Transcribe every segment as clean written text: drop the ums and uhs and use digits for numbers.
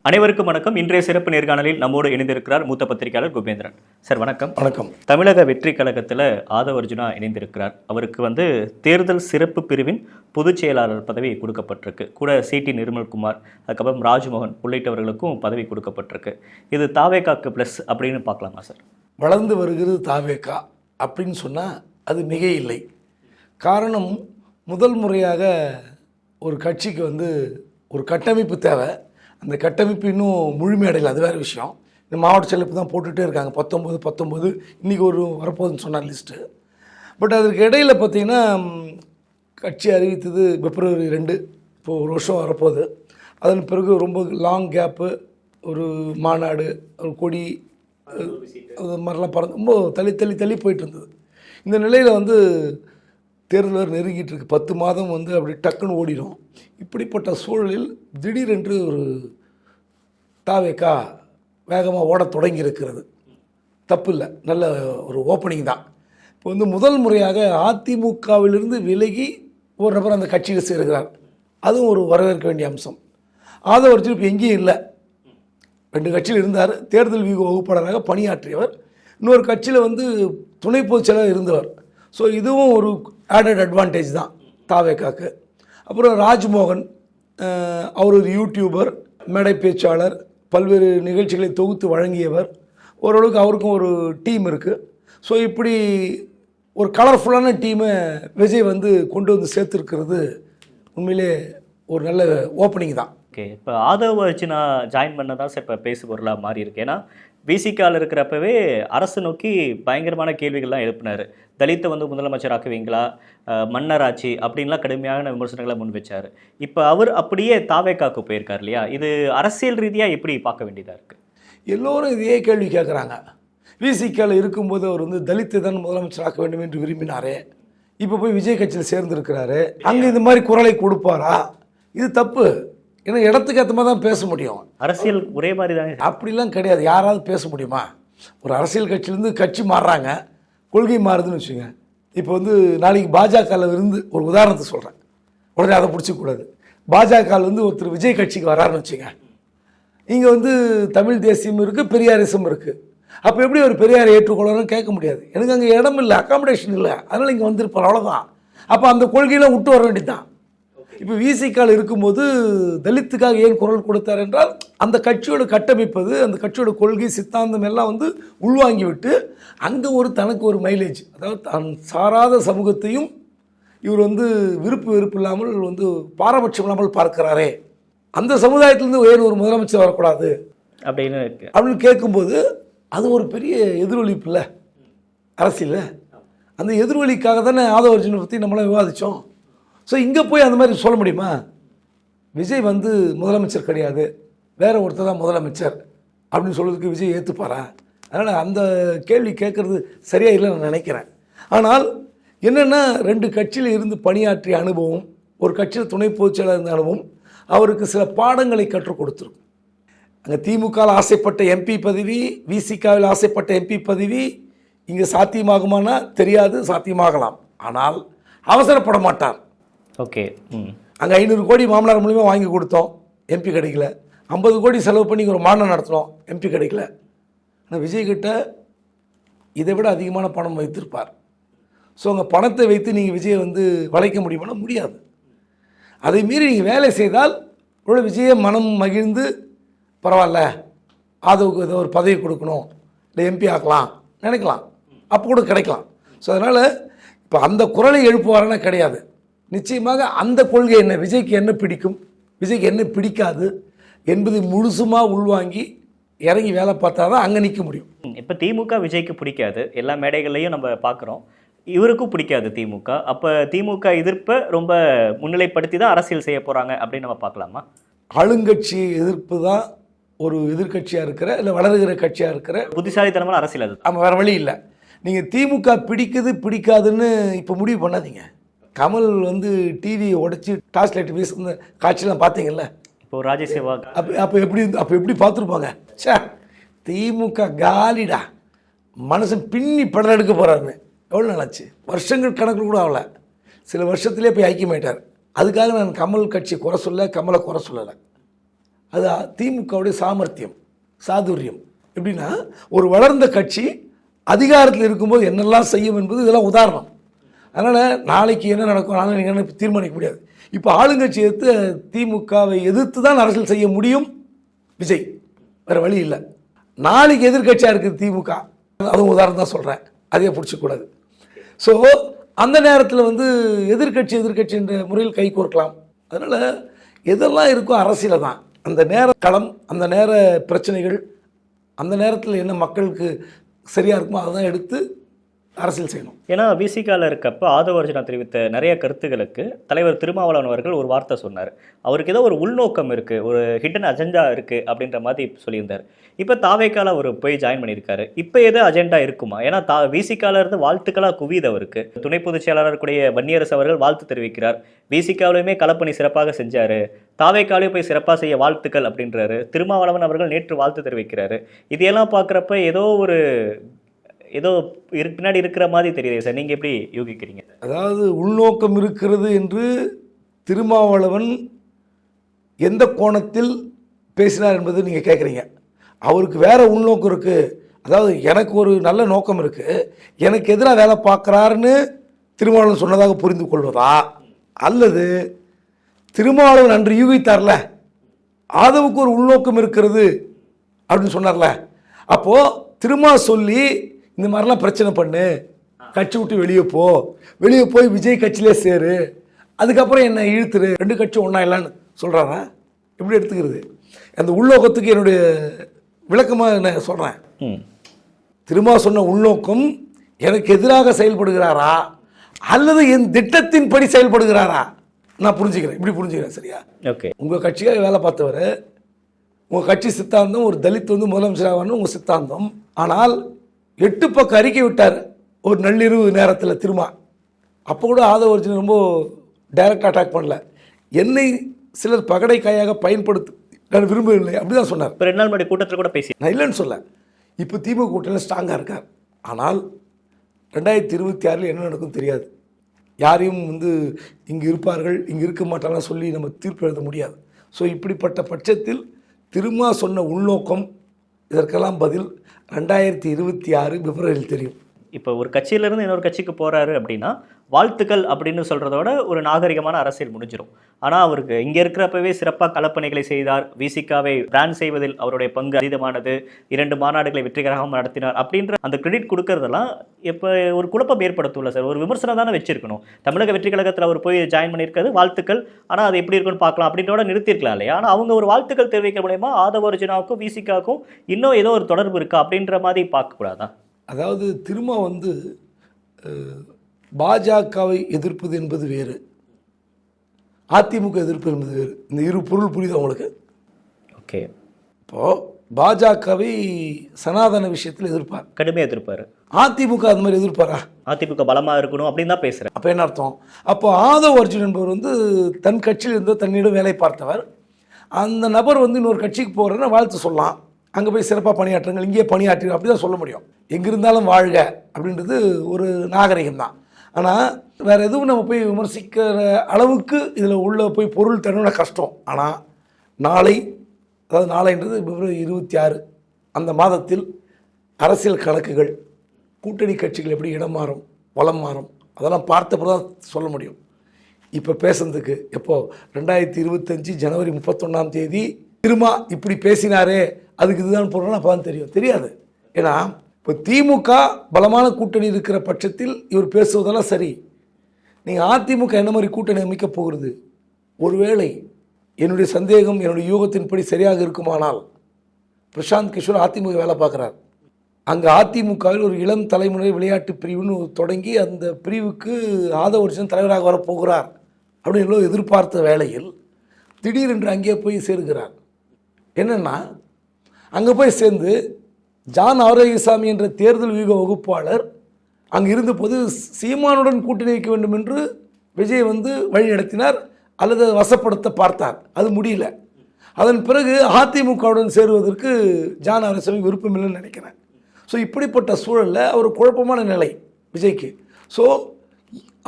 அனைவருக்கும் வணக்கம். இன்றைய சிறப்பு நேர்காணலில் நம்மோடு இணைந்திருக்கிறார் மூத்த பத்திரிகையாளர் குபேந்திரன் சார். வணக்கம். வணக்கம். தமிழக வெற்றி கழகத்தில் ஆதவ் அர்ஜுனா இணைந்திருக்கிறார். அவருக்கு தேர்தல் சிறப்பு பிரிவின் பொதுச் செயலாளர் பதவி கொடுக்கப்பட்டிருக்கு. கூட சிடி நிர்மல்குமார், அதுக்கப்புறம் ராஜ்மோகன் உள்ளிட்டவர்களுக்கும் பதவி கொடுக்கப்பட்டிருக்கு. இது தாவேகாக்கு ப்ளஸ் அப்படின்னு பார்க்கலாமா சார்? வளர்ந்து வருகிறது தாவேகா அப்படின்னு சொன்னால் அது மிக இல்லை. காரணம், முதல் முறையாக ஒரு கட்சிக்கு ஒரு கட்டமைப்பு தேவை. அந்த கட்டமைப்பு இன்னும் முழுமையடையலை, அது வேறு விஷயம். இந்த மாவட்ட செலப்பு தான் போட்டுகிட்டே இருக்காங்க, 19 இன்றைக்கி ஒரு வரப்போகுதுன்னு சொன்னார் லிஸ்ட்டு. பட் அதற்கு இடையில் பார்த்திங்கன்னா கட்சி அறிவித்தது February 2, இப்போது ஒரு வருஷம் வரப்போகுது. அதன் பிறகு ரொம்ப லாங் கேப்பு, ஒரு மாநாடு, ஒரு கொடி, அது மாதிரிலாம் ரொம்ப தள்ளி போயிட்டு இருந்தது. இந்த நிலையில் தேர்தல் நெருங்கிட்டு இருக்கு. 10 மாதம் அப்படி டக்குன்னு ஓடிடும். இப்படிப்பட்ட சூழலில் திடீரென்று ஒரு தாவேகா வேகமாக ஓட தொடங்கி இருக்கிறது. தப்பு இல்லை, நல்ல ஒரு ஓப்பனிங் தான். இப்போ முதல் முறையாக அதிமுகவிலிருந்து விலகி ஒரு நபர் அந்த கட்சியில் சேர்கிறார். அதுவும் ஒரு வரவேற்க வேண்டிய அம்சம். ஆதவ் அர்ஜுன் இப்போ எங்கேயும் இல்லை. 2 கட்சியில் இருந்தார். தேர்தல் வியூக வகுப்பாளராக பணியாற்றியவர். இன்னொரு கட்சியில் துணை பொதுச் செயலாளர் இருந்தவர். ஸோ இதுவும் ஒரு ஆடட் அட்வான்டேஜ் தான் தாவேகாக்கு. அப்புறம் ராஜ்மோகன், அவர் ஒரு யூடியூபர், மேடை பேச்சாளர், பல்வேறு நிகழ்ச்சிகளை தொகுத்து வழங்கியவர். ஓரளவுக்கு அவருக்கும் ஒரு டீம் இருக்குது. ஸோ இப்படி ஒரு கலர்ஃபுல்லான டீமை விஜய் கொண்டு சேர்த்துருக்கிறது உண்மையிலே ஒரு நல்ல ஓப்பனிங் தான். ஓகே, இப்போ ஆதவ் அர்ஜுனா ஜாயின் பண்ணதான் சார் இப்போ பேசு பொருளாக மாறி இருக்கு. ஏன்னா விசிகாவில் இருக்கிறப்பவே அரசு நோக்கி பயங்கரமான கேள்விகள்லாம் எழுப்பினார். தலித்தை முதலமைச்சராக்குவீங்களா, மன்னராட்சி அப்படின்லாம் கடுமையான விமர்சனங்களை முன் வச்சார். இப்போ அவர் அப்படியே தாவேகாக்கு போயிருக்கார் இல்லையா? இது அரசியல் ரீதியாக எப்படி பார்க்க வேண்டியதாக இருக்குது? எல்லோரும் இதே கேள்வி கேட்குறாங்க. விசிகாவில் இருக்கும்போது அவர் தலித்தை தான் முதலமைச்சராக்க வேண்டும் என்று விரும்பினாரே. இப்போ போய் விஜய் கட்சியில் சேர்ந்துருக்கிறாரு. அங்கே இந்த மாதிரி குரலை கொடுப்பாரா? இது தப்பு. ஏன்னா இடத்துக்கு ஏற்ற மாதிரி தான் பேச முடியும். அரசியல் ஒரே மாதிரி தானே. அப்படிலாம் கிடையாது. யாராவது பேச முடியுமா? ஒரு அரசியல் கட்சியிலேருந்து கட்சி மாறுறாங்க, கொள்கை மாறுதுன்னு வச்சுங்க. இப்போ நாளைக்கு பாஜகவில் இருந்து ஒரு உதாரணத்தை சொல்கிறேன், உடனே அதை பிடிச்சிக்கூடாது. பாஜகவில் ஒருத்தர் விஜய் கட்சிக்கு வராருன்னு வச்சுங்க. இங்கே தமிழ் தேசியம் இருக்குது, பெரியாரிசம் இருக்குது. அப்போ எப்படி ஒரு பெரியாரை ஏற்றுக்கொள்ளணும்னு கேட்க முடியாது. எனக்கு அங்கே இடம் இல்லை, அக்காமடேஷன் இல்லை, அதனால் இங்கே வந்திருப்பார், அவ்வளோதான். அப்போ அந்த கொள்கையெல்லாம் விட்டு வர வேண்டியதுதான். இப்போ விசிகாவில் இருக்கும்போது தலித்துக்காக ஏன் குரல் கொடுத்தார் என்றால், அந்த கட்சியோட கட்டமைப்பது, அந்த கட்சியோட கொள்கை சித்தாந்தம் எல்லாம் உள்வாங்கி விட்டு அங்கே தனக்கு ஒரு மைலேஜ், அதாவது தான் சாராத சமூகத்தையும் இவர் விருப்பு இல்லாமல் பாரபட்சம் இல்லாமல் பார்க்கிறாரே, அந்த சமுதாயத்திலேருந்து ஏன் ஒரு முதலமைச்சர் வரக்கூடாது அப்படின்னு கேட்கும்போது அது ஒரு பெரிய எதிரொலிப்பு இல்லை அரசியல். அந்த எதிரொலிக்காக தானே ஆதவ் அர்ஜுனை பற்றி நம்மளாம் விவாதித்தோம். ஸோ இங்கே போய் அந்த மாதிரி சொல்ல முடியுமா? விஜய் முதலமைச்சர் கிடையாது, வேற ஒருத்தர் தான் முதலமைச்சர் அப்படின்னு சொல்கிறதுக்கு விஜய் ஏற்றுப்பாரா? அதனால் அந்த கேள்வி கேட்குறது சரியாக இல்லைன்னு நான் நினைக்கிறேன். ஆனால் என்னென்னா, 2 கட்சியில் இருந்து பணியாற்றிய அனுபவம், ஒரு கட்சியில் துணை பொதுச் செயலாளர் இருந்த அனுபவம் அவருக்கு சில பாடங்களை கற்றுக் கொடுத்துருக்கும். அங்கே திமுகவில் ஆசைப்பட்ட எம்பி பதவி, விசிகாவில் ஆசைப்பட்ட எம்பி பதவி இங்கே சாத்தியமாகுமானா தெரியாது, சாத்தியமாகலாம். ஆனால் அவசரப்பட மாட்டார். ஓகே, அங்கே 500 கோடி மாமனார் மூலியமாக வாங்கி கொடுத்தோம், எம்பி கிடைக்கல. 50 கோடி செலவு பண்ணி ஒரு மாநாடு நடத்தினோம், எம்பி கிடைக்கல. ஆனால் விஜய்கிட்ட இதை விட அதிகமான பணம் வைத்திருப்பார். ஸோ அங்கே பணத்தை வைத்து நீங்கள் விஜயை வளைக்க முடியுமானா முடியாது. அதை மீறி நீங்கள் வேலை செய்தால் இவ்வளோ விஜயை மனம் மகிழ்ந்து, பரவாயில்ல ஆதவுக்கு ஏதோ ஒரு பதவி கொடுக்கணும், இல்லை எம்பி ஆக்கலாம் நினைக்கலாம், அப்போ கூட கிடைக்கலாம். ஸோ அதனால் இப்போ அந்த குரலை எழுப்புவாரன்னா கிடையாது. நிச்சயமாக அந்த கொள்கை என்ன, விஜய்க்கு என்ன பிடிக்கும், விஜய்க்கு என்ன பிடிக்காது என்பதை முழுசுமாக உள்வாங்கி இறங்கி வேலை பார்த்தா தான் அங்கே நிற்க முடியும். இப்போ திமுக விஜய்க்கு பிடிக்காது, எல்லா மேடைகள்லையும் நம்ம பார்க்குறோம். இவருக்கும் பிடிக்காது திமுக. அப்போ திமுக எதிர்ப்பை ரொம்ப முன்னிலைப்படுத்தி தான் அரசியல் செய்ய போகிறாங்க அப்படின்னு நம்ம பார்க்கலாமா? ஆளுங்கட்சி எதிர்ப்பு தான் ஒரு எதிர்கட்சியாக இருக்கிற, இல்லை வளருகிற கட்சியாக இருக்கிற புத்திசாலித்தனமான அரசியல் அது. ஆமாம், வேறு வழி இல்லை. நீங்கள் திமுக பிடிக்காதுன்னு இப்போ முடிவு பண்ணாதீங்க. கமல் டிவியை உடைச்சி டார்ச் லைட் வீசுன காட்சியெலாம் பார்த்தீங்கல்ல. இப்போ ராஜ்யசேவா அப்போ எப்படி பார்த்துருப்பாங்க? சே, திமுக காலிடா, மனுஷன் பின்னி படம் எடுக்க போகிறாருன்னு எவ்வளோ நாளாச்சு? வருஷங்கள் கணக்கில் கூட ஆகலை, சில வருஷத்துலேயே போய் ஐக்கியமாயிட்டார். அதுக்காக நான் கமல் கட்சி குறை சொல்ல, கமலை குறை சொல்லலை. அது திமுகவுடைய சாமர்த்தியம், சாதுரியம். எப்படின்னா, ஒரு வளர்ந்த கட்சி அதிகாரத்தில் இருக்கும்போது என்னெல்லாம் செய்யும் என்பது இதெல்லாம் உதாரணம். அதனால் நாளைக்கு என்ன நடக்கும், நாளைக்கு என்ன தீர்மானிக்க முடியாது. இப்போ ஆளுங்கட்சி எதிர்த்து திமுகவை எதிர்த்து தான் அரசியல் செய்ய முடியும் விஜய், வேறு வழி இல்லை. நாளைக்கு எதிர்கட்சியாக இருக்குது திமுக, அதுவும் உதாரணம் தான் சொல்கிறேன், அதையே பிடிச்சக்கூடாது. ஸோ அந்த நேரத்தில் வந்து எதிர்கட்சி என்ற முறையில் கை கோர்க்கலாம். அதனால் எதெல்லாம் இருக்கோ அரசியல் தான். அந்த நேர களம், அந்த நேர பிரச்சனைகள், அந்த நேரத்தில் என்ன மக்களுக்கு சரியாக இருக்குமோ அதை தான் எடுத்து அரசியல் செய்யணும். ஏன்னா விசிகாவில் இருக்கப்போ ஆதவ அர்ஜுனா தெரிவித்த நிறைய கருத்துக்களுக்கு தலைவர் திருமாவளவன் அவர்கள் ஒரு வார்த்தை சொன்னார். அவருக்கு ஏதோ ஒரு உள்நோக்கம் இருக்குது, ஒரு ஹிடன் அஜெண்டா இருக்குது அப்படின்ற மாதிரி சொல்லியிருந்தார். இப்போ தாவேக்கால அவர் போய் ஜாயின் பண்ணியிருக்காரு. இப்போ ஏதோ அஜெண்டா இருக்குமா? ஏன்னா விசிகால இருந்து வாழ்த்துக்களாக குவிதவருக்கு துணை பொதுச் செயலாளர் கூடிய வன்னியரசு அவர்கள் வாழ்த்து தெரிவிக்கிறார். விசிகாவிலுமே களப்பணி சிறப்பாக செஞ்சார், தாவேக்காலையும் போய் சிறப்பாக செய்ய வாழ்த்துக்கள் அப்படின்றாரு. திருமாவளவன் அவர்கள் நேற்று வாழ்த்து தெரிவிக்கிறாரு. இதையெல்லாம் பார்க்குறப்ப ஏதோ பின்னாடி இருக்கிற மாதிரி தெரியுது சார். நீங்கள் எப்படி யூகிக்கிறீங்க? அதாவது உள்நோக்கம் இருக்கிறது என்று திருமாவளவன் எந்த கோணத்தில் பேசினார் என்பது நீங்கள் கேட்குறீங்க. அவருக்கு வேற உள்நோக்கம் இருக்குது. அதாவது எனக்கு ஒரு நல்ல நோக்கம் இருக்குது, எனக்கு எதிராக வேலை பார்க்குறாருன்னு திருமாவளவன் சொன்னதாக புரிந்து கொள்வதா, அல்லது திருமாவளவன் அன்று யூகித்தார்ல ஆதவுக்கு ஒரு உள்நோக்கம் இருக்கிறது அப்படின்னு சொன்னார்ல, அப்போது திருமா சொல்லி இந்த மாதிரிலாம் பிரச்சனை பண்ணு, கட்சி விட்டு வெளியே போய் விஜய் கட்சியிலே சேரு, அதுக்கப்புறம் என்னை இழுத்துரு, ரெண்டு கட்சியும் ஒன்றா இல்லைன்னு சொல்கிறாரா? எப்படி எடுத்துக்கிறது? அந்த உள்நோக்கத்துக்கு என்னுடைய விளக்கமாக நான் சொல்கிறேன். திரும்ப சொன்ன உள்நோக்கம் எனக்கு எதிராக செயல்படுகிறாரா அல்லது என் திட்டத்தின்படி செயல்படுகிறாரா? நான் புரிஞ்சுக்கிறேன், இப்படி புரிஞ்சுக்கிறேன். சரியா? ஓகே. உங்கள் கட்சியாக வேலை பார்த்தவர், உங்கள் கட்சி சித்தாந்தம் ஒரு தலித் வந்து முதலமைச்சராகணும் உங்கள் சித்தாந்தம். ஆனால் 8 பக்க அறிக்கை விட்டார் ஒரு நள்ளிரவு நேரத்தில் திரும்ப. அப்போ கூட ஆதவ அர்ஜுனா ரொம்ப டைரக்ட் அட்டாக் பண்ணல. என்னை சிலர் பகடை காயாக பயன்படுத்த நான் விரும்பவில்லை அப்படி தான் சொன்னார். 2 நாள் முன்னாடி கூட்டத்தில் கூட பேசி நான் இல்லைன்னு சொல்ல. இப்போ திமுக கூட்டத்தில் ஸ்ட்ராங்காக இருக்கார். ஆனால் 2026 என்ன நடக்கும் தெரியாது. யாரையும் வந்து இங்கே இருப்பார்கள் இங்கே இருக்க மாட்டாங்கன்னு சொல்லி நம்ம தீர்ப்பு எழுத முடியாது. ஸோ இப்படிப்பட்ட பட்சத்தில் திரும்ப சொன்ன உள்நோக்கம், இதற்கெல்லாம் பதில் 2026 பிப்ரவரியில் தெரியும். இப்போ ஒரு கட்சியிலேருந்து இன்னொரு கட்சிக்கு போகிறாரு அப்படின்னா வாழ்த்துக்கள் அப்படின்னு சொல்கிறதோட ஒரு நாகரிகமான அரசியல் முடிஞ்சிடும். ஆனால் அவருக்கு இங்கே இருக்கிறப்பவே சிறப்பாக களப்பணிகளை செய்தார், விசிகாவை பிராண்ட் செய்வதில் அவருடைய பங்கு அதீதமானது, 2 மாநாடுகளை வெற்றிகரமாக நடத்தினார் அப்படின்ற அந்த கிரெடிட் கொடுக்கறதெல்லாம் இப்போ ஒரு குழப்பம் ஏற்படுத்தல சார். ஒரு விமர்சனம் தானே வச்சிருக்கணும். தமிழக வெற்றி கழகத்தில் அவர் போய் ஜாயின் பண்ணியிருக்காரு, வாழ்த்துக்கள், ஆனால் அது எப்படி இருக்குன்னு பார்க்கலாம் அப்படின்றோட நிறுத்திருக்கலாம் இல்லையா? ஆனால் அவங்க ஒரு வாழ்த்துக்கள் தெரிவிக்க மூலயமா ஆதவ அர்ஜுனாவுக்கும் விசிகாவுக்கும் இன்னும் ஏதோ ஒரு தொடர்பு இருக்கா அப்படின்ற மாதிரி பார்க்கக்கூடாதா? அதாவது திரும்ப வந்து பாஜகவை எதிர்ப்பது என்பது வேறு, அதிமுக எதிர்ப்பு என்பது வேறு. இந்த இரு பொருள் புரியுது உங்களுக்கு? ஓகே. இப்போது பாஜகவை சனாதன விஷயத்தில் எதிர்ப்பார், கடுமையாக எதிர்ப்பார். அதிமுக அந்த மாதிரி எதிர்ப்பாரா? அதிமுக பலமாக இருக்கணும் அப்படின்னு தான் பேசுகிறேன். அப்போ என்ன அர்த்தம்? அப்போ ஆதவ அர்ஜுன் என்பவர் வந்து தன் கட்சியில் இருந்த தன்னிடம் வேலை பார்த்தவர். அந்த நபர் வந்து இன்னொரு கட்சிக்கு போகிறேன்னா வாழ்த்து சொல்லலாம், அங்கே போய் சிறப்பாக பணியாற்றுங்கள், இங்கேயே பணியாற்று, அப்படி தான் சொல்ல முடியும். எங்கிருந்தாலும் வாழ்க அப்படின்றது ஒரு நாகரிகம் தான். ஆனால் வேறு எதுவும் நம்ம போய் விமர்சிக்கிற அளவுக்கு இதில் உள்ள போய் பொருள் தரணும்னா கஷ்டம். ஆனால் நாளைன்றது பிப்ரவரி 26 அந்த மாதத்தில் அரசியல் கணக்குகள், கூட்டணி கட்சிகள் எப்படி இடம் மாறும் வளம் மாறும் அதெல்லாம் பார்த்தப்போ தான் சொல்ல முடியும். இப்போ பேசுறதுக்கு எப்போது 2025 ஜனவரி 31ஆம் தேதி திரும்ப இப்படி பேசினாரே அதுக்கு இதுதான் போகிறோம்னா அப்போ தான் தெரியாது. ஏன்னா இப்போ திமுக பலமான கூட்டணி இருக்கிற பட்சத்தில் இவர் பேசுவதெல்லாம் சரி. நீங்கள் அதிமுக என்ன மாதிரி கூட்டணி அமைக்க போகிறது? ஒருவேளை என்னுடைய சந்தேகம், என்னுடைய யூகத்தின்படி சரியாக இருக்குமானால், பிரசாந்த் கிஷோர் அதிமுக வேலை பார்க்குறார். அங்கே அதிமுகவில் ஒரு இளம் தலைமுறை விளையாட்டு பிரிவுன்னு தொடங்கி அந்த பிரிவுக்கு ஆதவ அர்ஜுனா தலைவராக வரப்போகிறார் அப்படின்னு எதிர்பார்த்த வேளையில் திடீரென்று அங்கே போய் சேர்கிறார். என்னென்னா, அங்கே போய் சேர்ந்து ஜான் ஆரோக்கியசாமி என்ற தேர்தல் வியூக வகுப்பாளர் அங்கே இருந்தபோது சீமானுடன் கூட்டணி வைக்க வேண்டும் என்று விஜய் வந்து வழி நடத்தினார் அல்லது வசப்படுத்த பார்த்தார். அது முடியல. அதன் பிறகு அதிமுகவுடன் சேருவதற்கு ஜான் ஆரோக்கியசாமி விருப்பம் இல்லைன்னு நினைக்கிறேன். ஸோ இப்படிப்பட்ட சூழலில் ஒரு குழப்பமான நிலை விஜய்க்கு. ஸோ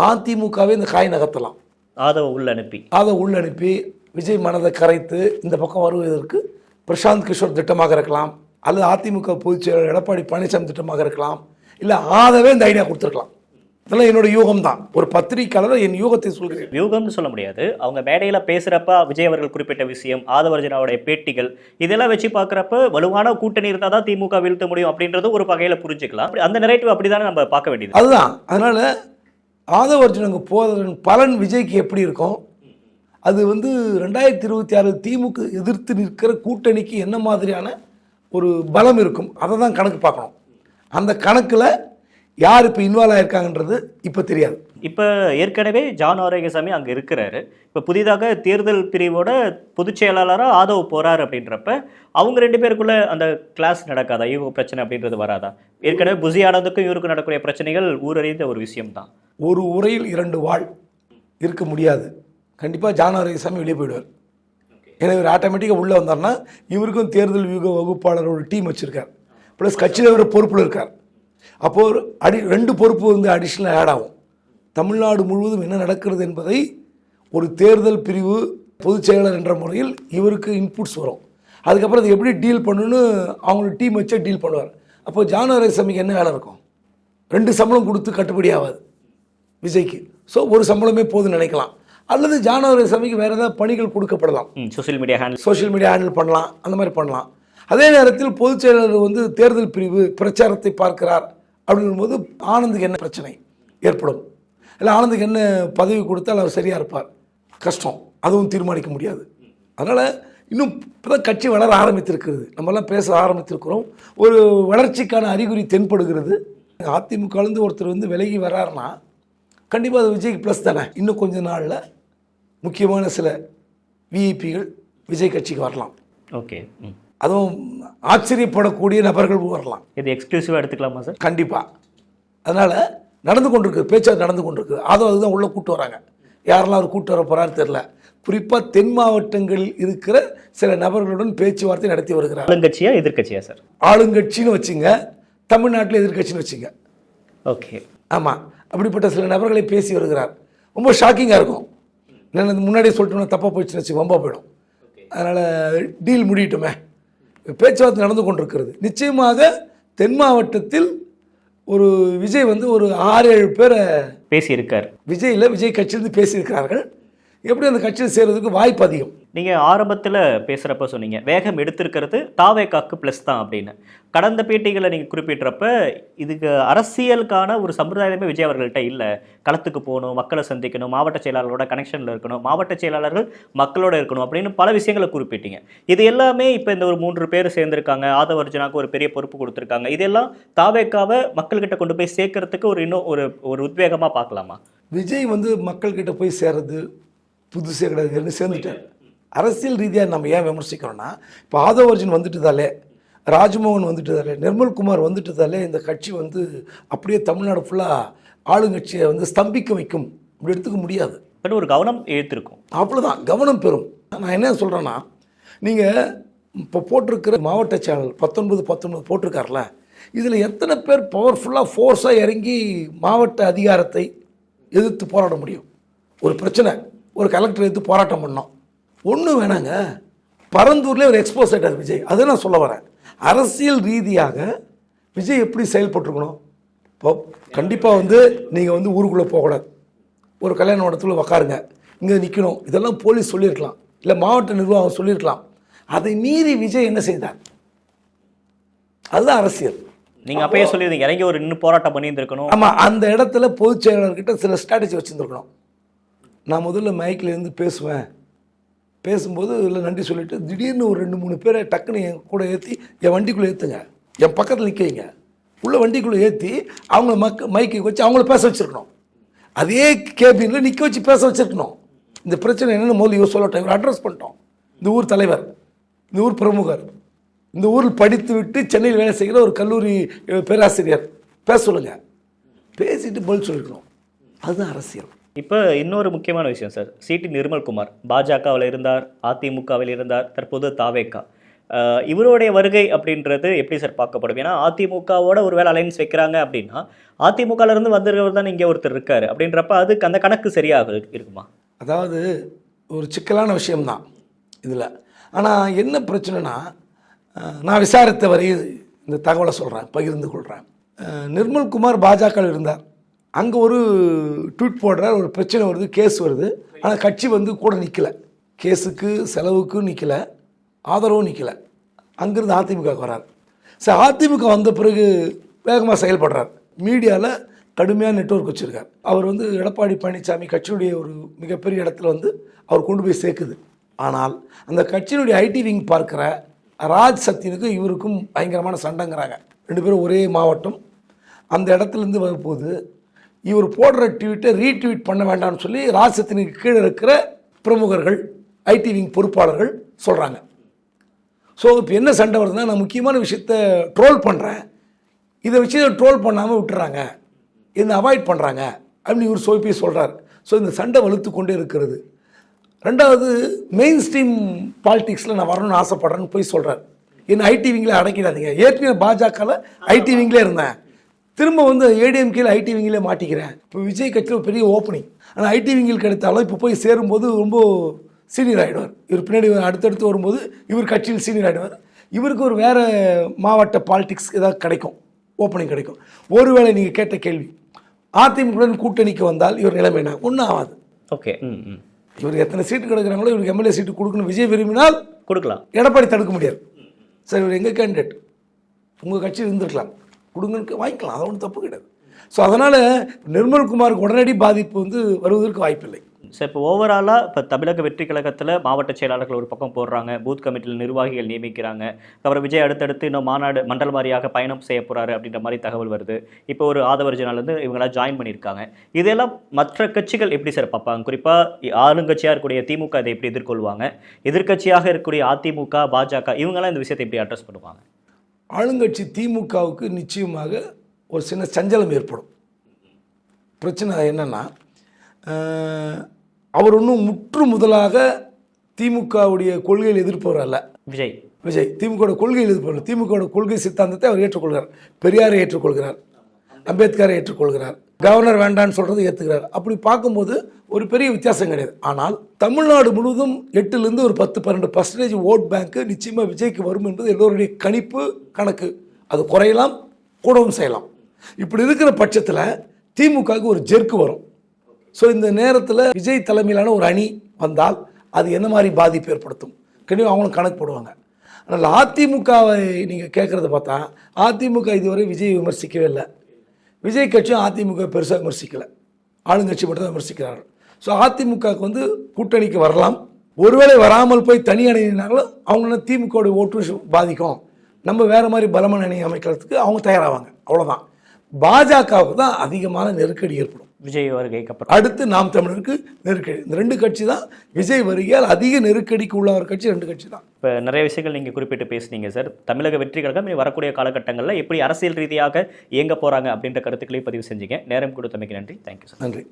அதிமுகவே இந்த காய் நகர்த்தலாம், ஆதவ உள் அனுப்பி விஜய் மனதை கரைத்து இந்த பக்கம் வருவதற்கு பிரசாந்த் கிஷோர் திட்டமாக இருக்கலாம், அல்லது அதிமுக பொதுச் செயலாளர் எடப்பாடி பழனிசாமி திட்டமாக இருக்கலாம், இல்லை ஆதவே இந்த ஐடியா கொடுத்துருக்கலாம். இதெல்லாம் என்னோட யூகம் தான். ஒரு பத்திரிகையாளர் என் யூகத்தை சொல்கிறேன். யூகம்னு சொல்ல முடியாது. அவங்க மேடையில் பேசுகிறப்ப விஜய் அவர்கள் குறிப்பிட்ட விஷயம், ஆதவர்ஜனாவுடைய பேட்டிகள், இதெல்லாம் வச்சு பார்க்குறப்ப வலுவான கூட்டணி இருந்தால் தான் திமுக வீழ்த்த முடியும் அப்படின்றது ஒரு வகையில் புரிஞ்சுக்கலாம். அந்த நெரேட்டிவ் அப்படி தானே நம்ம பார்க்க வேண்டியது. அதுதான். அதனால் ஆதவர்ஜனுக்கு போதன் பலன் விஜய்க்கு எப்படி இருக்கும், அது 2026 திமுக எதிர்த்து நிற்கிற கூட்டணிக்கு என்ன மாதிரியான ஒரு பலம் இருக்கும், அதை தான் கணக்கு பார்க்கணும். அந்த கணக்கில் யார் இப்போ இன்வால்வ் ஆகிருக்காங்கன்றது இப்போ தெரியாது. இப்போ ஏற்கனவே ஜான் ஆரோக்கியசாமி அங்கே இருக்கிறாரு. இப்போ புதிதாக தேர்தல் பிரிவோட பொதுச் செயலாளராக ஆதவ் போகிறாரு அப்படின்றப்ப அவங்க 2 பேருக்குள்ள அந்த கிளாஸ் நடக்காதா, ஈகோ பிரச்சனை அப்படின்றது வராதா? ஏற்கனவே புசி ஆனதுக்கும் இவருக்கும் நடக்கக்கூடிய பிரச்சனைகள் ஊரறிந்த ஒரு விஷயம்தான். ஒரு உரையில் 2 வாள் இருக்க முடியாது. கண்டிப்பாக ஜான் ஆரோக்கியசாமி வெளியே போயிடுவார். ஏன்னா இவர் ஆட்டோமேட்டிக்காக உள்ளே வந்தார்னா இவருக்கும் தேர்தல் வியூக வகுப்பாளர் ஒரு டீம் வச்சுருக்கார், ப்ளஸ் கட்சியில் ஒரு பொறுப்பில் இருக்கார். அப்போது 2 பொறுப்பு அடிஷ்னலாக ஆட் ஆகும். தமிழ்நாடு முழுவதும் என்ன நடக்கிறது என்பதை ஒரு தேர்தல் பிரிவு பொதுச் செயலாளர் என்ற முறையில் இவருக்கு இன்புட்ஸ் வரும். அதுக்கப்புறம் அதை எப்படி டீல் பண்ணணுன்னு அவங்களோட டீம் வச்சே டீல் பண்ணுவார். அப்போ ஜான் ஆரோக்கியசாமிக்கு என்ன வேலை இருக்கும்? 2 சம்பளம் கொடுத்து கட்டுப்படி ஆகாது விஜய்க்கு. ஸோ ஒரு சம்பளமே போதும் நினைக்கலாம். அல்லது ஜான் ஆரோக்கியசாமிக்கு வேறு ஏதாவது பணிகள் கொடுக்கப்படலாம். சோஷியல் மீடியா ஹேண்டில் பண்ணலாம், அந்த மாதிரி பண்ணலாம். அதே நேரத்தில் பொதுச் செயலாளர் தேர்தல் பிரிவு பிரச்சாரத்தை பார்க்கிறார் அப்படிங்கும்போது ஆனந்துக்கு என்ன பிரச்சனை ஏற்படும், இல்லை ஆனந்துக்கு என்ன பதவி கொடுத்தால் அவர் சரியாக இருப்பார், கஷ்டம், அதுவும் தீர்மானிக்க முடியாது. அதனால் இன்னும் இப்போ தான் கட்சி வளர ஆரம்பித்திருக்கிறது, நம்மெல்லாம் பேச ஆரம்பித்திருக்கிறோம், ஒரு வளர்ச்சிக்கான அறிகுறி தென்படுகிறது. அதிமுகலேருந்து ஒருத்தர் விலகி வர்றாருன்னா கண்டிப்பாக அது விஜய்க்கு ப்ளஸ் தானே. இன்னும் கொஞ்ச நாளில் முக்கியமான சில விஐபிகள் விஜய் கட்சிக்கு வரலாம். ஓகே, அதுவும் ஆச்சரியப்படக்கூடிய நபர்கள் வரலாம். இது எக்ஸ்க்ளூசிவாக எடுத்துக்கலாமா சார்? கண்டிப்பாக. அதனால் நடந்து கொண்டிருக்கு, பேச்சுவார்த்தை நடந்து கொண்டிருக்கு. அதுதான் உள்ளே கூட்டு வராங்க. யாரெல்லாம் அவர் கூட்டு வர போகிறாரு தெரில. குறிப்பாக தென் மாவட்டங்களில் இருக்கிற சில நபர்களுடன் பேச்சுவார்த்தை நடத்தி வருகிறார். ஆளுங்கட்சியா எதிர்கட்சியா சார்? ஆளுங்கட்சின்னு வச்சுங்க, தமிழ்நாட்டில் எதிர்கட்சின்னு வச்சுங்க. ஓகே, ஆமாம், அப்படிப்பட்ட சில நபர்களை பேசி வருகிறார். ரொம்ப ஷாக்கிங்காக இருக்கும். நான் முன்னாடியே சொல்லிட்டோம்னா தப்பாக போயிடுச்சுன்னு வச்சு வம்பா போயிடும். அதனால் டீல் முடியட்டுமே, பேச்சுவார்த்தை நடந்து கொண்டிருக்கிறது. நிச்சயமாக தென் மாவட்டத்தில் ஒரு விஜய் ஒரு 6-7 பேரை பேசியிருக்கார். விஜய் கட்சியிலிருந்து பேசியிருக்கிறார்கள். எப்படி அந்த கட்சியில் சேர்றதுக்கு வாய்ப்பு அதிகம். நீங்கள் ஆரம்பத்தில் பேசுகிறப்ப சொன்னீங்க வேகம் எடுத்திருக்கிறது தாவேக்காக்கு ப்ளஸ் தான் அப்படின்னு. கடந்த பேட்டிகளை நீங்கள் குறிப்பிட்றப்ப இதுக்கு அரசியலுக்கான ஒரு சம்பிரதாயமே விஜய் அவர்கள்ட்ட இல்லை. களத்துக்கு போகணும், மக்களை சந்திக்கணும், மாவட்ட செயலாளரோட கனெக்ஷனில் இருக்கணும், மாவட்ட செயலாளர்கள் மக்களோட இருக்கணும் அப்படின்னு பல விஷயங்களை குறிப்பிட்டீங்க. இது எல்லாமே இப்போ இந்த ஒரு 3 பேர் சேர்ந்துருக்காங்க, ஆதவர்ஜனாக்கு ஒரு பெரிய பொறுப்பு கொடுத்துருக்காங்க. இதெல்லாம் தாவேக்காவை மக்கள்கிட்ட கொண்டு போய் சேர்க்கறதுக்கு இன்னும் ஒரு உத்வேகமாக பார்க்கலாமா? விஜய் மக்கள்கிட்ட போய் சேர்றது புதுசே கிடையாது, சேர்ந்துட்டார். அரசியல் ரீதியாக நம்ம ஏன் விமர்சிக்கிறோன்னா, இப்போ ஆதவர்ஜன் வந்துட்டுதாலே, ராஜ்மோகன் வந்துட்டுதாலே, நிர்மல்குமார் வந்துட்டுதாலே இந்த கட்சி அப்படியே தமிழ்நாடு ஃபுல்லாக ஆளுங்கட்சியை ஸ்தம்பிக்க வைக்கும் அப்படி எடுத்துக்க முடியாது. பட் ஒரு கவனம் எழுத்திருக்கும், அவ்வளோதான், கவனம் பெறும். நான் என்ன சொல்கிறேன்னா, நீங்கள் இப்போ போட்டிருக்கிற மாவட்ட சேனல் 19 போட்டிருக்காருல, இதில் எத்தனை பேர் பவர்ஃபுல்லாக ஃபோர்ஸாக இறங்கி மாவட்ட அதிகாரத்தை எதிர்த்து போராட முடியும்? ஒரு பிரச்சனை, ஒரு கலெக்டர் எடுத்து போராட்டம் பண்ணோம், ஒன்றும் வேணாங்க, பரந்தூர்லேயே ஒரு எக்ஸ்போஸ் ஆகிட்டார் விஜய். அதை நான் சொல்ல வரேன். அரசியல் ரீதியாக விஜய் எப்படி செயல்பட்டுருக்கணும்? இப்போ கண்டிப்பாக நீங்கள் ஊருக்குள்ளே போகக்கூடாது, ஒரு கல்யாண மண்டபத்தில் உக்காருங்க, இங்கே நிற்கணும், இதெல்லாம் போலீஸ் சொல்லியிருக்கலாம், இல்லை மாவட்ட நிர்வாகம் சொல்லியிருக்கலாம். அதை மீறி விஜய் என்ன செய்தார்? அதுதான் அரசியல். நீங்கள் அப்பயே சொல்லியிருந்தீங்க இறங்கி இன்னும் போராட்டம் பண்ணியிருந்துருக்கணும். ஆமாம், அந்த இடத்துல பொதுச் செயலாளர்கிட்ட சில ஸ்ட்ராட்டஜி வச்சுருந்துருக்கணும். நான் முதல்ல மைக்கில் இருந்து பேசும்போது இல்லை நன்றி சொல்லிவிட்டு திடீர்னு ஒரு 2-3 பேரை டக்குன்னு என் கூட ஏற்றி என் வண்டிக்குள்ளே ஏற்றுங்க, என் பக்கத்தில் நிற்க வைங்க, உள்ள வண்டிக்குள்ளே ஏற்றி அவங்கள மைக்கை வச்சு அவங்கள பேச வச்சுருக்கணும். அதே கேபினில் நிற்க வச்சு பேச வச்சுருக்கணும். இந்த பிரச்சனை என்னென்னு முதல்ல இவர் சொல்லட்டும், இவர் அட்ரஸ் பண்ணிட்டோம். இந்த ஊர் தலைவர், இந்த ஊர் பிரமுகர், இந்த ஊரில் படித்து விட்டு சென்னையில் வேலை செய்கிற ஒரு கல்லூரி பேராசிரியர் பேச சொல்லுங்கள், பேசிட்டு பதில் சொல்லிக்கணும். அதுதான் அரசியல். இப்போ இன்னொரு முக்கியமான விஷயம் சார், சிடி நிர்மல்குமார் பாஜகவில் இருந்தார், அதிமுகவில் இருந்தார், தற்போது தாவேக்கா. இவருடைய வருகை அப்படின்றது எப்படி சார் பார்க்கப்படும்? ஏன்னா அதிமுகவோட ஒரு வேளை அலைன்ஸ் வைக்கிறாங்க அப்படின்னா அதிமுகலேருந்து வந்திருக்கவர் தான் இங்கே ஒருத்தர் இருக்கார் அப்படின்றப்ப அதுக்கு அந்த கணக்கு சரியாக இருக்குமா? அதாவது ஒரு சிக்கலான விஷயம்தான் இதில். ஆனால் என்ன பிரச்சனைனா, நான் விசாரித்த வரை இந்த தகவலை சொல்கிறேன், பகிர்ந்து கொள்கிறேன். நிர்மல்குமார் பாஜக இருந்தார். அங்கே ஒரு ட்வீட் போடுறார், ஒரு பிரச்சனை வருது, கேஸ் வருது. ஆனால் கட்சி வந்து கூட நிற்கலை, கேஸுக்கு செலவுக்கும் நிற்கலை, ஆதரவும் நிற்கலை. அங்கேருந்து அதிமுக வர்றார். சரி, அதிமுக வந்த பிறகு வேகமாக செயல்படுறார். மீடியாவில் கடுமையான நெட்வொர்க் வச்சுருக்கார். அவர் வந்து எடப்பாடி பழனிசாமி கட்சியுடைய ஒரு மிகப்பெரிய இடத்துல வந்து அவர் கொண்டு போய் சேர்க்குது. ஆனால் அந்த கட்சியினுடைய ஐடி விங் பார்க்குற ராஜ் சத்தியனுக்கும் இவருக்கும் பயங்கரமான சண்டைங்கிறாங்க. 2 பேரும் ஒரே மாவட்டம். அந்த இடத்துலேருந்து வரும்போது இவர் போடுற ட்வீட்டை ரீட்வீட் பண்ண வேண்டாம்னு சொல்லி ராஜ் சத்தியனுக்கு கீழே இருக்கிற பிரமுகர்கள், ஐடி விங் பொறுப்பாளர்கள் சொல்கிறாங்க. ஸோ இப்போ என்ன சண்டை வருதுன்னா, நான் முக்கியமான விஷயத்தை ட்ரோல் பண்ணுறேன், இதை வச்சு ட்ரோல் பண்ணாமல் விட்டுறாங்க, இதை அவாய்ட் பண்ணுறாங்க அப்படின்னு இவர் போய் சொல்கிறார். ஸோ இந்த சண்டை வலுத்து கொண்டே இருக்கிறது. ரெண்டாவது, மெயின் ஸ்ட்ரீம் பாலிடிக்ஸில் நான் வரணும்னு ஆசைப்பட்றேன்னு போய் சொல்கிறார். என்ன ஐடி விங்கில் அடைக்கிறாதீங்க, ஏற்கனவே பாஜகவில் ஐடி விங்கிலே இருந்தேன், திரும்ப வந்து ஏடிஎம்கேல ஐடி விங்கிலே மாட்டிக்கிறேன். இப்போ விஜய் கட்சியில் ஒரு பெரிய ஓப்பனிங். ஆனால் ஐடி விங்கில் கிடைத்தாலும் இப்போ போய் சேரும்போது ரொம்ப சீனியர் ஆகிடுவார். இவர் பின்னாடி அடுத்தடுத்து வரும்போது இவர் கட்சியில் சீனியர் ஆகிடுவார். இவருக்கு ஒரு வேறு மாவட்ட பாலிடிக்ஸ் ஏதாவது கிடைக்கும், ஓப்பனிங் கிடைக்கும். ஒருவேளை நீங்கள் கேட்ட கேள்வி, அதிமுகவுடன் கூட்டணிக்கு வந்தால் இவர் நிலைமை என்ன? ஒன்றும் ஆகாது. ஓகே. இவருக்கு எத்தனை சீட்டு கிடைக்கிறாங்களோ இவருக்கு எம்எல்ஏ சீட்டு கொடுக்கணும் விஜய் விரும்பினால் கொடுக்கலாம், எடப்பாடி தடுக்க முடியாது. சரி, இவர் எங்கள் கேண்டிடேட், உங்கள் கட்சியில் இருந்திருக்கலாம், கொடுங்கன்னு வாங்கிக்கலாம், அது ஒன்றும் தப்பு கிடையாது. ஸோ அதனால் நிர்மல்குமாருக்கு உடனடி பாதிப்பு வந்து வருவதற்கு வாய்ப்பில்லை. சார், இப்போ ஓவராலாக இப்போ தமிழக வெற்றி கழகத்தில் மாவட்ட செயலாளர்கள் ஒரு பக்கம் போடுறாங்க, பூத் கமிட்டியில் நிர்வாகிகள் நியமிக்கிறாங்க, அப்புறம் விஜய் அடுத்தடுத்து இன்னும் மாநாடு மண்டல் வாரியாக பயணம் செய்ய போகிறாரு அப்படின்ற மாதிரி தகவல் வருது. இப்போ ஒரு ஆதவர்ஜனாலேருந்து இவங்களாம் ஜாயின் பண்ணியிருக்காங்க. இதெல்லாம் மற்ற கட்சிகள் எப்படி சார் பார்ப்பாங்க? குறிப்பாக ஆளுங்கட்சியாக இருக்கக்கூடிய திமுக இதை எப்படி எதிர்கொள்வாங்க? எதிர்க்கட்சியாக இருக்கக்கூடிய அதிமுக, பாஜக இவங்கெல்லாம் இந்த விஷயத்தை எப்படி அட்ரஸ் பண்ணுவாங்க? ஆளுங்கட்சி திமுகவுக்கு நிச்சயமாக ஒரு சின்ன சஞ்சலம் ஏற்படும். பிரச்சனை என்னென்னா, அவர் ஒன்றும் முற்று முதலாக திமுகவுடைய கொள்கையில் எதிர்ப்பவர் அல்ல. விஜய் திமுக கொள்கையில் எதிர்ப்பவர். திமுக கொள்கை சித்தாந்தத்தை அவர் ஏற்றுக்கொள்கிறார். பெரியாரை ஏற்றுக்கொள்கிறார், அம்பேத்கரை ஏற்றுக்கொள்கிறார், கவர்னர் வேண்டான்னு சொல்கிறத ஏற்றுக்கிறார். அப்படி பார்க்கும்போது ஒரு பெரிய வித்தியாசம் கிடையாது. ஆனால் தமிழ்நாடு முழுவதும் 8லேருந்து ஒரு 10-12% ஓட் பேங்க்கு நிச்சயமாக விஜய்க்கு வரும் என்பது எல்லோருடைய கணிப்பு, கணக்கு. அது குறையலாம், கூடவும் செய்யலாம். இப்படி இருக்கிற பட்சத்தில் திமுகவுக்கு ஒரு ஜெர்க்கு வரும். ஸோ இந்த நேரத்தில் விஜய் தலைமையிலான ஒரு அணி வந்தால் அது என்ன மாதிரி பாதிப்பு ஏற்படுத்தும் கண்டிப்பாக அவங்களும் கணக்கு போடுவாங்க. ஆனால் அதிமுகவை நீங்கள் கேட்குறத பார்த்தா அதிமுக இதுவரை விஜய் விமர்சிக்கவே இல்லை. விஜய் கட்சியும் அதிமுக பெருசாக விமர்சிக்கலை, ஆளுங்கட்சி மட்டும் தான் விமர்சிக்கிறார்கள். ஸோ அதிமுகவுக்கு வந்து கூட்டணிக்கு வரலாம். ஒருவேளை வராமல் போய் தனி அணினாலும் அவங்கள திமுகவுடைய ஓட்டு பாதிக்கும், நம்ம வேறு மாதிரி பலமான அணி அமைக்கிறதுக்கு அவங்க தயாராவாங்க, அவ்வளோதான். பாஜகவுக்கு தான் அதிகமான நெருக்கடி ஏற்படும் விஜய் வருகைக்கு அப்புறம். அடுத்து நாம் தமிழருக்கு நெருக்கடி. இந்த 2 கட்சி தான் விஜய் வருகையால் அதிக நெருக்கடிக்கு உள்ள ஒரு கட்சி 2 கட்சி தான். இப்போ நிறைய விஷயங்கள் நீங்கள் குறிப்பிட்டு பேசுனீங்க சார். தமிழக வெற்றி கழகம் இனி வரக்கூடிய காலகட்டங்களில் எப்படி அரசியல் ரீதியாக இயங்க போகிறாங்க அப்படின்ற கருத்துக்களையும் பதிவு செஞ்சீங்க. நேரம் கொடுத்தமைக்கு நன்றி. Thank you sir. நன்றி.